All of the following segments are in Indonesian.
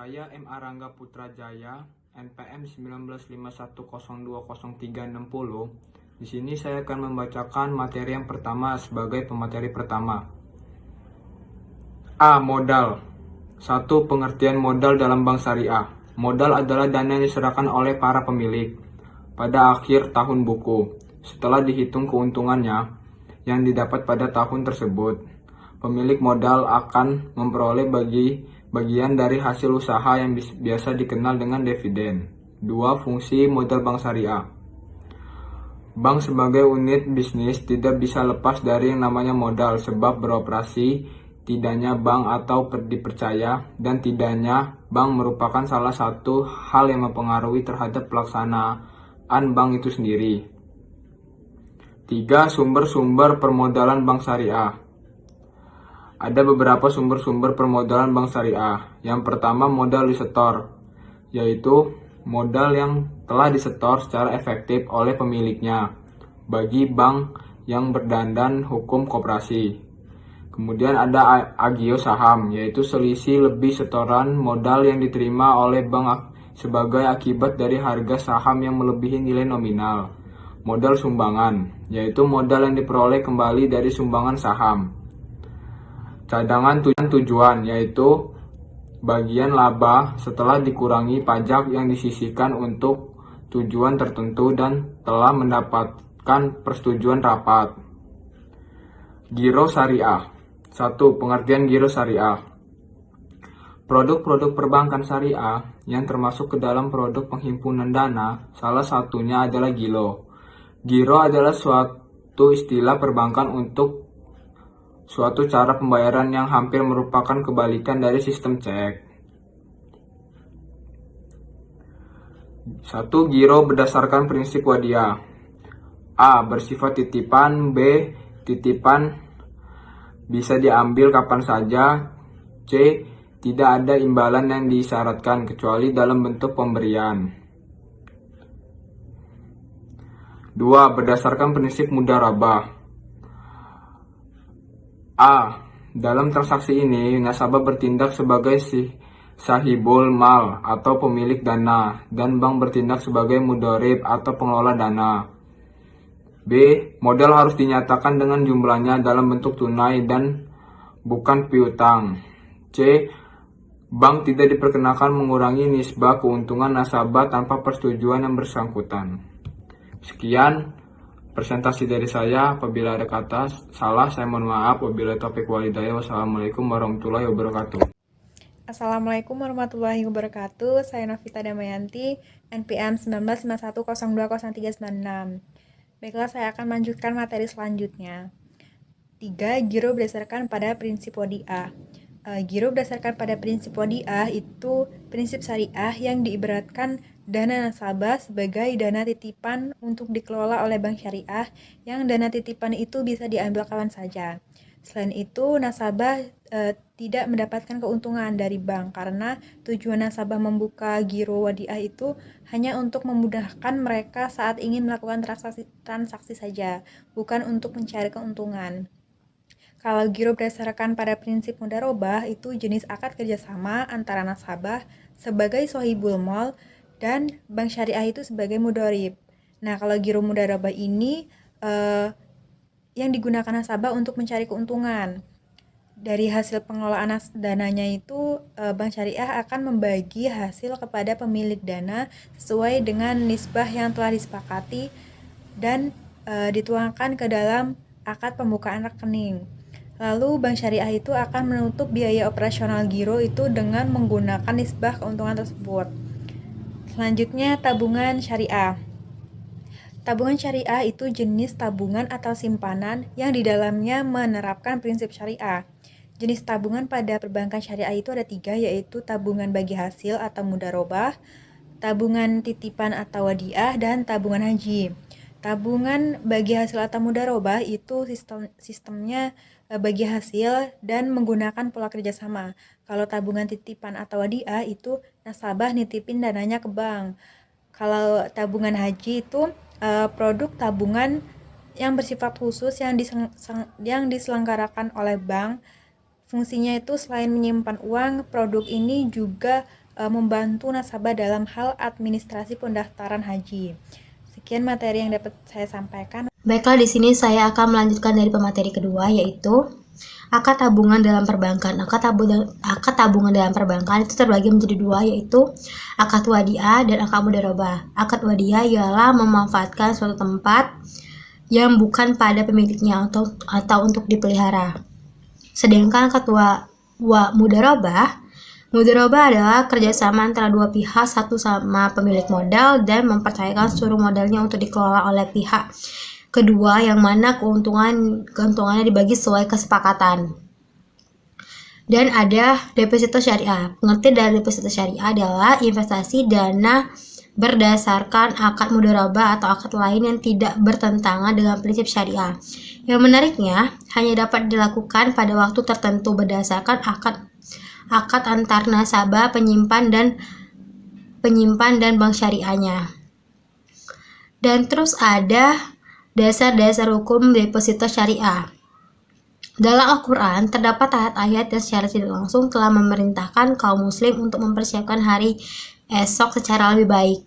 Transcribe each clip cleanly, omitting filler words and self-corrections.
Saya M. Arangga Putrajaya, NPM 1951020360. Di sini saya akan membacakan materi yang pertama sebagai pemateri pertama. A. Modal. 1. Pengertian modal dalam bank syariah. Modal adalah dana yang diserahkan oleh para pemilik pada akhir tahun buku, setelah dihitung keuntungannya yang didapat pada tahun tersebut. Pemilik modal akan memperoleh bagian dari hasil usaha yang biasa dikenal dengan dividen. 2. Fungsi modal bank syariah. Bank sebagai unit bisnis tidak bisa lepas dari yang namanya modal, sebab beroperasi tidaknya bank atau dipercaya dan tidaknya bank merupakan salah satu hal yang mempengaruhi terhadap pelaksanaan bank itu sendiri. 3. Sumber-sumber permodalan bank syariah. Ada beberapa sumber-sumber permodalan bank syariah. Yang pertama, modal disetor, yaitu modal yang telah disetor secara efektif oleh pemiliknya bagi bank yang berdandan hukum koperasi. Kemudian ada agio saham, yaitu selisih lebih setoran modal yang diterima oleh bank sebagai akibat dari harga saham yang melebihi nilai nominal. Modal sumbangan, yaitu modal yang diperoleh kembali dari sumbangan saham. Cadangan tujuan, yaitu bagian laba setelah dikurangi pajak yang disisihkan untuk tujuan tertentu dan telah mendapatkan persetujuan rapat. Giro syariah. 1. Pengertian giro syariah. Produk-produk perbankan syariah yang termasuk ke dalam produk penghimpunan dana, salah satunya adalah giro. Giro adalah suatu istilah perbankan untuk suatu cara pembayaran yang hampir merupakan kebalikan dari sistem cek. 1. Giro berdasarkan prinsip wadiah. A. Bersifat titipan. B. Titipan bisa diambil kapan saja. C. Tidak ada imbalan yang disyaratkan kecuali dalam bentuk pemberian. 2. Berdasarkan prinsip mudharabah. A. Dalam transaksi ini, nasabah bertindak sebagai sahibul mal atau pemilik dana, dan bank bertindak sebagai mudharib atau pengelola dana. B. Modal harus dinyatakan dengan jumlahnya dalam bentuk tunai dan bukan piutang. C. Bank tidak diperkenakan mengurangi nisbah keuntungan nasabah tanpa persetujuan yang bersangkutan. Sekian presentasi dari saya. Apabila ada kata salah, saya mohon maaf. Wabillahi taufiq wal hidayah. Wassalamualaikum warahmatullahi wabarakatuh. Assalamualaikum warahmatullahi wabarakatuh. Saya Novita Damayanti, NPM 1951020396. Baiklah, saya akan melanjutkan materi selanjutnya. 3. Giro berdasarkan pada prinsip wadiah. Giro berdasarkan pada prinsip wadiah itu prinsip syariah yang diibaratkan dana nasabah sebagai dana titipan untuk dikelola oleh bank syariah, yang dana titipan itu bisa diambil kapan saja. Selain itu, nasabah tidak mendapatkan keuntungan dari bank karena tujuan nasabah membuka giro wadiah itu hanya untuk memudahkan mereka saat ingin melakukan transaksi saja, bukan untuk mencari keuntungan. Kalau giro berdasarkan pada prinsip mudharabah itu jenis akad kerjasama antara nasabah sebagai sohibul mal dan bank syariah itu sebagai mudharib. Nah, kalau giro mudharabah ini yang digunakan nasabah untuk mencari keuntungan. Dari hasil pengelolaan dananya itu, bank syariah akan membagi hasil kepada pemilik dana sesuai dengan nisbah yang telah disepakati dan dituangkan ke dalam akad pembukaan rekening. Lalu bank syariah itu akan menutup biaya operasional giro itu dengan menggunakan nisbah keuntungan tersebut. Selanjutnya, tabungan syariah. Tabungan syariah itu jenis tabungan atau simpanan yang di dalamnya menerapkan prinsip syariah. Jenis tabungan pada perbankan syariah itu ada 3, yaitu tabungan bagi hasil atau mudharabah, tabungan titipan atau wadiah, dan tabungan haji. Tabungan bagi hasil atau mudharabah itu sistemnya bagi hasil dan menggunakan pola kerjasama. Kalau tabungan titipan atau wadiah itu nasabah nitipin dananya ke bank. Kalau tabungan haji itu produk tabungan yang bersifat khusus yang diselenggarakan oleh bank. Fungsinya itu selain menyimpan uang, produk ini juga membantu nasabah dalam hal administrasi pendaftaran haji. Sekian materi yang dapat saya sampaikan. Baiklah, di sini saya akan melanjutkan dari pemateri kedua, yaitu akad tabungan dalam perbankan. Akad tabungan dalam perbankan itu terbagi menjadi dua, yaitu akad wadiah dan akad mudharabah. Akad wadiah ialah memanfaatkan suatu tempat yang bukan pada pemiliknya atau untuk dipelihara. Sedangkan akad mudharabah adalah kerjasama antara dua pihak, satu sama pemilik modal dan mempercayakan seluruh modalnya untuk dikelola oleh pihak kedua, yang mana keuntungannya dibagi sesuai kesepakatan. Dan ada deposito syariah. Pengertian dari deposito syariah adalah investasi dana berdasarkan akad mudharabah atau akad lain yang tidak bertentangan dengan prinsip syariah. Yang menariknya, hanya dapat dilakukan pada waktu tertentu berdasarkan akad antar nasabah, penyimpan dan bank syariahnya. Dan terus ada dasar-dasar hukum deposito syariah. Dalam Al-Quran terdapat ayat-ayat yang secara tidak langsung telah memerintahkan kaum muslim untuk mempersiapkan hari esok secara lebih baik.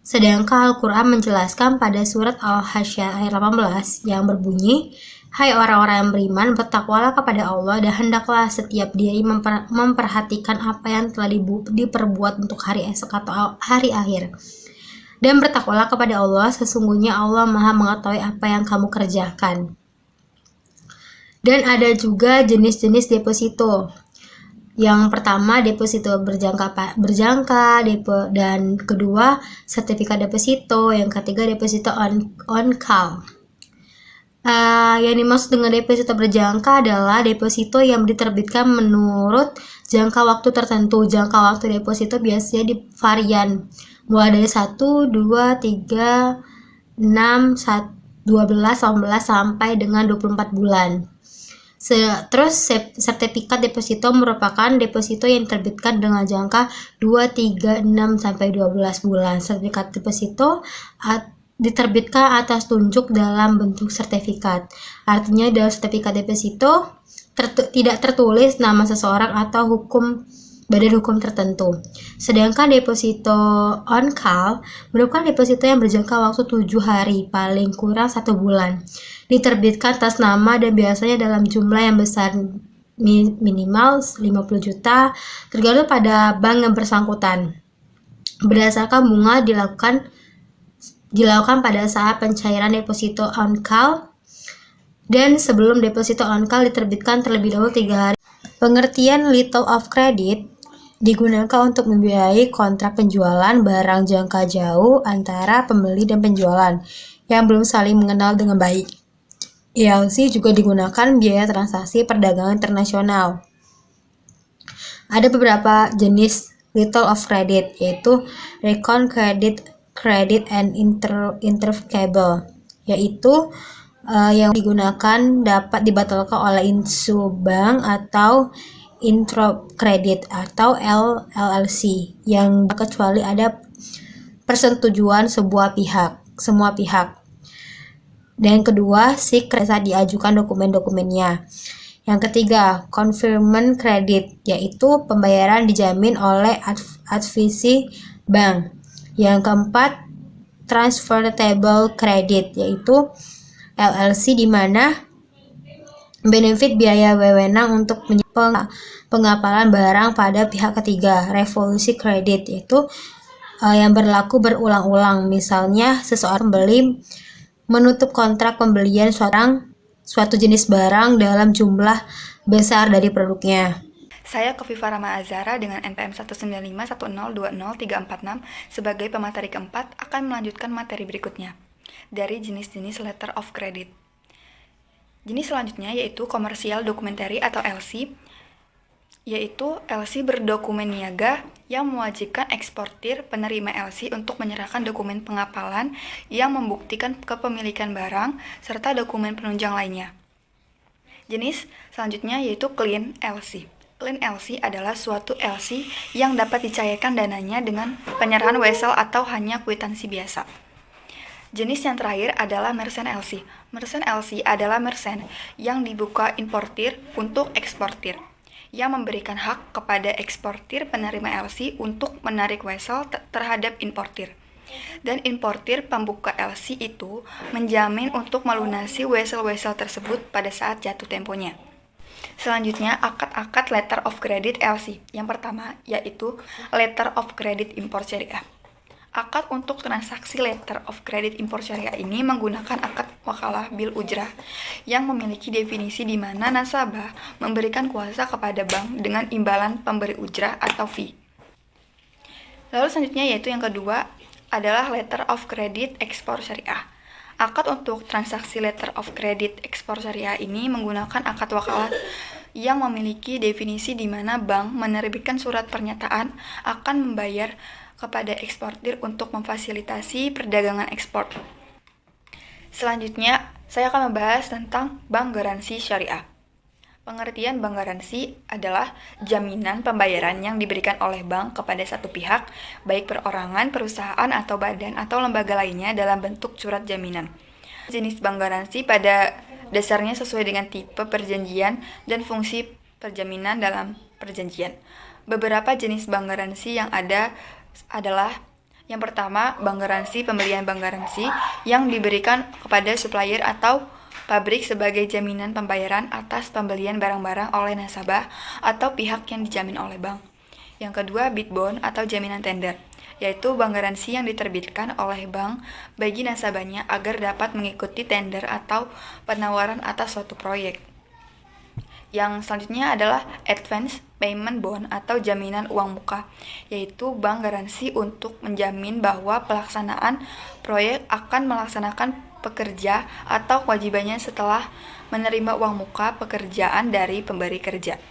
Sedangkan Al-Quran menjelaskan pada surat Al-Hasyr ayat 18 yang berbunyi, "Hai orang-orang yang beriman, bertakwalah kepada Allah dan hendaklah setiap diri memperhatikan apa yang telah diperbuat untuk hari esok atau hari akhir. Dan bertakwalah kepada Allah, sesungguhnya Allah Maha mengetahui apa yang kamu kerjakan." Dan ada juga jenis-jenis deposito. Yang pertama deposito berjangka, dan kedua sertifikat deposito, yang ketiga deposito on call. Yang dimaksud dengan deposito berjangka adalah deposito yang diterbitkan menurut jangka waktu tertentu. Jangka waktu deposito biasanya varian mulai dari 1, 2, 3, 6, 12, 18 sampai dengan 24 bulan. Terus sertifikat deposito merupakan deposito yang diterbitkan dengan jangka 2, 3, 6 sampai 12 bulan. Sertifikat deposito diterbitkan atas tunjuk dalam bentuk sertifikat. Artinya dalam sertifikat deposito tidak tertulis nama seseorang atau badan hukum tertentu. Sedangkan deposito on call merupakan deposito yang berjangka waktu 7 hari, paling kurang 1 bulan. Diterbitkan atas nama dan biasanya dalam jumlah yang besar, minimal 50 juta, tergantung pada bank yang bersangkutan. Berdasarkan bunga dilakukan pada saat pencairan deposito on call, dan sebelum deposito on call diterbitkan terlebih dahulu 3 hari. Pengertian letter of credit digunakan untuk membiayai kontrak penjualan barang jangka jauh antara pembeli dan penjualan yang belum saling mengenal dengan baik. ELC juga digunakan biaya transaksi perdagangan internasional. Ada beberapa jenis letter of credit, yaitu recon credit and intercable, yaitu yang digunakan dapat dibatalkan oleh insubank atau introkredit atau LLC yang kecuali ada persetujuan semua pihak. Dan yang kedua, SIC saat diajukan dokumen-dokumennya. Yang ketiga, confirmation credit, yaitu pembayaran dijamin oleh advisi bank. Yang keempat, transferable credit, yaitu LLC di mana benefit biaya wewenang untuk pengapalan barang pada pihak ketiga. Revolusi credit, yaitu yang berlaku berulang-ulang. Misalnya, seseorang beli menutup kontrak pembelian suatu jenis barang dalam jumlah besar dari produknya. Saya Kofifa Rama Azhara dengan NPM 19510203446 sebagai pemateri keempat akan melanjutkan materi berikutnya dari jenis-jenis letter of credit. Jenis selanjutnya yaitu commercial documentary atau LC, yaitu LC berdokumen niaga yang mewajibkan eksportir penerima LC untuk menyerahkan dokumen pengapalan yang membuktikan kepemilikan barang serta dokumen penunjang lainnya. Jenis selanjutnya yaitu clean LC. Clean LC adalah suatu LC yang dapat dicairkan dananya dengan penyerahan wesel atau hanya kwitansi biasa. Jenis yang terakhir adalah merchant LC. Merchant LC adalah merchant yang dibuka importir untuk eksportir. yang memberikan hak kepada eksportir penerima LC untuk menarik wesel terhadap importir. Dan importir pembuka LC itu menjamin untuk melunasi wesel-wesel tersebut pada saat jatuh temponya. Selanjutnya, akad-akad letter of credit LC. Yang pertama yaitu letter of credit import syariah. Akad untuk transaksi letter of credit import syariah ini menggunakan akad wakalah bil ujrah yang memiliki definisi di mana nasabah memberikan kuasa kepada bank dengan imbalan pemberi ujrah atau fee. Lalu selanjutnya yaitu yang kedua adalah letter of credit ekspor syariah. Akad untuk transaksi letter of credit ekspor syariah ini menggunakan akad wakalah yang memiliki definisi di mana bank menerbitkan surat pernyataan akan membayar kepada eksportir untuk memfasilitasi perdagangan ekspor. Selanjutnya, saya akan membahas tentang bank garansi syariah. Pengertian bank garansi adalah jaminan pembayaran yang diberikan oleh bank kepada satu pihak, baik perorangan, perusahaan, atau badan atau lembaga lainnya dalam bentuk surat jaminan. Jenis bank garansi pada dasarnya sesuai dengan tipe perjanjian dan fungsi perjaminan dalam perjanjian. Beberapa jenis bank garansi yang ada adalah yang pertama, bank garansi pembelian bank garansi yang diberikan kepada supplier atau pabrik sebagai jaminan pembayaran atas pembelian barang-barang oleh nasabah atau pihak yang dijamin oleh bank. Yang kedua, bid bond atau jaminan tender, yaitu bank garansi yang diterbitkan oleh bank bagi nasabahnya agar dapat mengikuti tender atau penawaran atas suatu proyek. Yang selanjutnya adalah advance payment bond atau jaminan uang muka, yaitu bank garansi untuk menjamin bahwa pelaksanaan proyek akan melaksanakan pekerja atau kewajibannya setelah menerima uang muka pekerjaan dari pemberi kerja.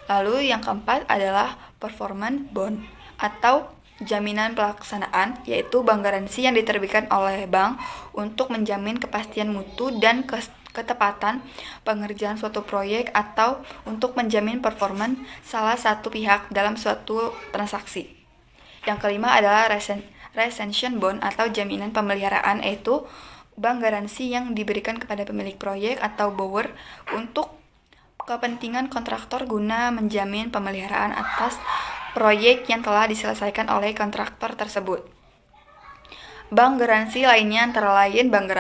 Lalu yang keempat adalah performance bond atau jaminan pelaksanaan, yaitu bank garansi yang diterbitkan oleh bank untuk menjamin kepastian mutu dan ketepatan pengerjaan suatu proyek atau untuk menjamin performa salah satu pihak dalam suatu transaksi. Yang kelima adalah retention bond atau jaminan pemeliharaan, yaitu bank garansi yang diberikan kepada pemilik proyek atau borrower untuk kepentingan kontraktor guna menjamin pemeliharaan atas proyek yang telah diselesaikan oleh kontraktor tersebut. Bank garansi lainnya antara lain bank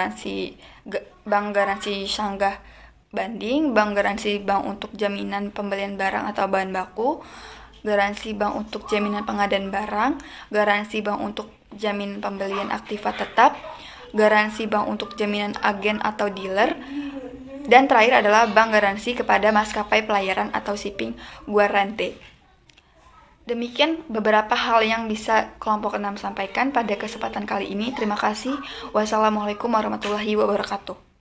garansi sanggah banding, bank garansi bank untuk jaminan pembelian barang atau bahan baku, garansi bank untuk jaminan pengadaan barang, garansi bank untuk jaminan pembelian aktiva tetap, garansi bank untuk jaminan agen atau dealer, dan terakhir adalah bank garansi kepada maskapai pelayaran atau shipping guarantee. Demikian beberapa hal yang bisa kelompok 6 sampaikan pada kesempatan kali ini. Terima kasih. Wassalamualaikum warahmatullahi wabarakatuh.